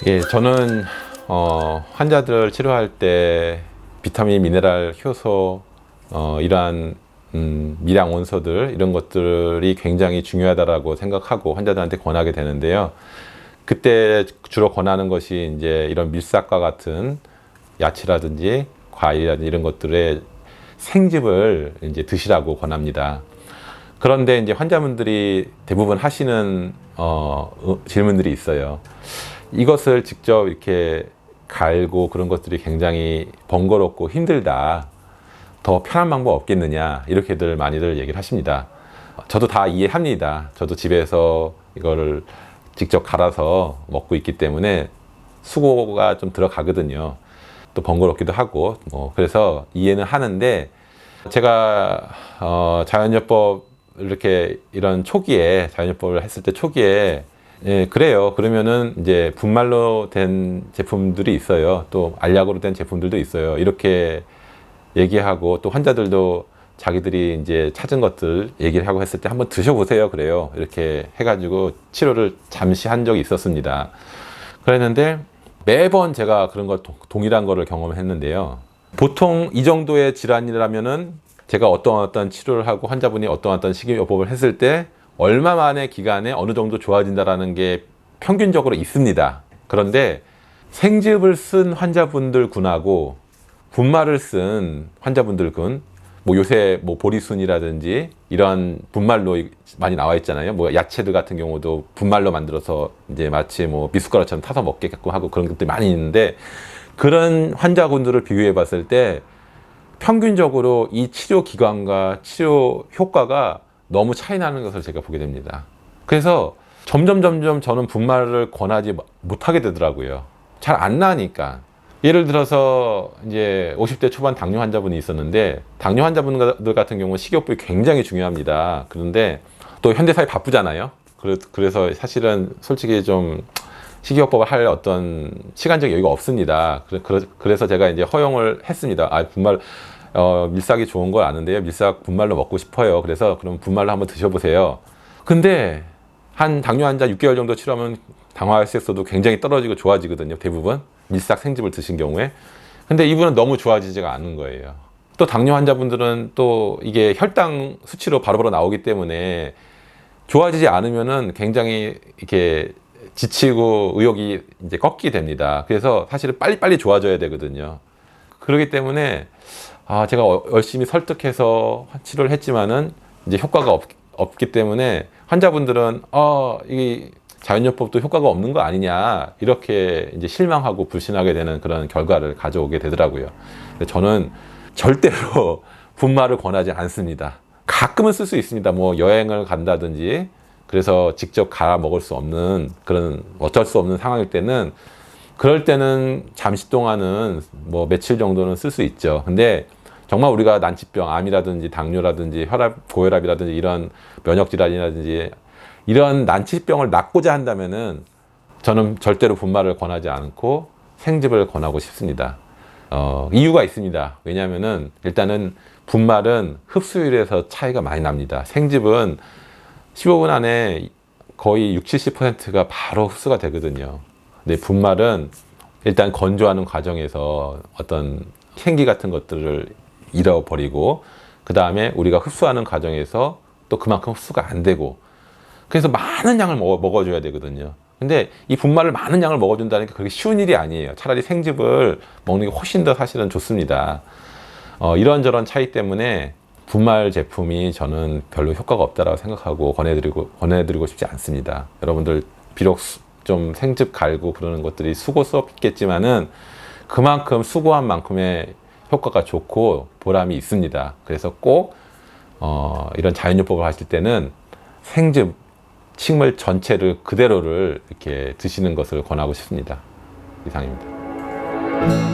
예, 저는 환자들 치료할 때 비타민, 미네랄, 효소, 이러한 미량 원소들 이런 것들이 굉장히 중요하다라고 생각하고 환자들한테 권하게 되는데요. 그때 주로 권하는 것이 이제 이런 밀싹과 같은 야채라든지 과일이라든지 이런 것들의 생즙을 이제 드시라고 권합니다. 그런데 이제 환자분들이 대부분 하시는 질문들이 있어요. 이것을 직접 이렇게 갈고 그런 것들이 굉장히 번거롭고 힘들다. 더 편한 방법 없겠느냐. 이렇게들 많이들 얘기를 하십니다. 저도 다 이해합니다. 저도 집에서 이거를 직접 갈아서 먹고 있기 때문에 수고가 좀 들어가거든요. 또 번거롭기도 하고 그래서 이해는 하는데 제가 자연요법 이렇게 이런 초기에 자연요법을 했을 때 초기에 예, 그래요. 그러면은 이제 분말로 된 제품들이 있어요. 또 알약으로 된 제품들도 있어요. 이렇게 얘기하고 또 환자들도 자기들이 이제 찾은 것들 얘기를 하고 했을 때 한번 드셔보세요. 그래요. 이렇게 해가지고 치료를 잠시 한 적이 있었습니다. 그랬는데 매번 제가 그런 걸 동일한 거를 경험했는데요. 보통 이 정도의 질환이라면은 제가 어떤 치료를 하고 환자분이 어떤 식이요법을 했을 때 얼마 만의 기간에 어느 정도 좋아진다라는 게 평균적으로 있습니다. 그런데 생즙을 쓴 환자분들 군하고 분말을 쓴 환자분들 군, 요새 보리순이라든지 이런 분말로 많이 나와 있잖아요. 야채들 같은 경우도 분말로 만들어서 이제 마치 미숫가루처럼 타서 먹게끔 하고 그런 것들이 많이 있는데 그런 환자분들을 비교해 봤을 때 평균적으로 이 치료 기간과 치료 효과가 너무 차이 나는 것을 제가 보게 됩니다. 그래서 점점 저는 분말을 권하지 못하게 되더라고요. 잘 안 나니까. 예를 들어서 이제 50대 초반 당뇨 환자분이 있었는데 당뇨 환자분들 같은 경우는 식이요법이 굉장히 중요합니다. 그런데 또 현대사회 바쁘잖아요. 그래서 사실은 솔직히 좀 식이요법을 할 어떤 시간적 여유가 없습니다. 그래서 제가 이제 허용을 했습니다. 분말 밀싹이 좋은 걸 아는데요. 밀싹 분말로 먹고 싶어요. 그래서 그럼 분말로 한번 드셔보세요. 근데 한 당뇨 환자 6개월 정도 치료하면 당화혈색소도 굉장히 떨어지고 좋아지거든요. 대부분 밀싹 생즙을 드신 경우에. 근데 이분은 너무 좋아지지가 않는 거예요. 또 당뇨 환자분들은 또 이게 혈당 수치로 바로바로 나오기 때문에 좋아지지 않으면은 굉장히 이렇게 지치고 의욕이 이제 꺾이게 됩니다. 그래서 사실은 빨리빨리 좋아져야 되거든요. 그렇기 때문에 제가 열심히 설득해서 치료를 했지만은 이제 효과가 없기 때문에 환자분들은 이 자연요법도 효과가 없는 거 아니냐 이렇게 이제 실망하고 불신하게 되는 그런 결과를 가져오게 되더라고요. 저는 절대로 분말을 권하지 않습니다. 가끔은 쓸 수 있습니다. 여행을 간다든지 그래서 직접 갈아 먹을 수 없는 그런 어쩔 수 없는 상황일 때는 그럴 때는 잠시 동안은 며칠 정도는 쓸 수 있죠. 근데 정말 우리가 난치병, 암이라든지 당뇨라든지 고혈압이라든지 이런 면역질환이라든지 이런 난치병을 낫고자 한다면은 저는 절대로 분말을 권하지 않고 생즙을 권하고 싶습니다. 이유가 있습니다. 왜냐하면은 일단은 분말은 흡수율에서 차이가 많이 납니다. 생즙은 15분 안에 거의 60~70%가 바로 흡수가 되거든요. 근데 분말은 일단 건조하는 과정에서 어떤 생기 같은 것들을 잃어버리고 그 다음에 우리가 흡수하는 과정에서 또 그만큼 흡수가 안 되고 그래서 많은 양을 먹어줘야 되거든요. 근데 이 분말을 많은 양을 먹어준다는 게 그렇게 쉬운 일이 아니에요. 차라리 생즙을 먹는 게 훨씬 더 사실은 좋습니다. 이런저런 차이 때문에 분말 제품이 저는 별로 효과가 없다라고 생각하고 권해드리고 싶지 않습니다. 여러분들 비록 좀 생즙 갈고 그러는 것들이 수고스럽겠지만은 그만큼 수고한 만큼의 효과가 좋고 보람이 있습니다. 그래서 꼭 이런 자연요법을 하실 때는 생즙, 식물 전체를 그대로를 이렇게 드시는 것을 권하고 싶습니다. 이상입니다.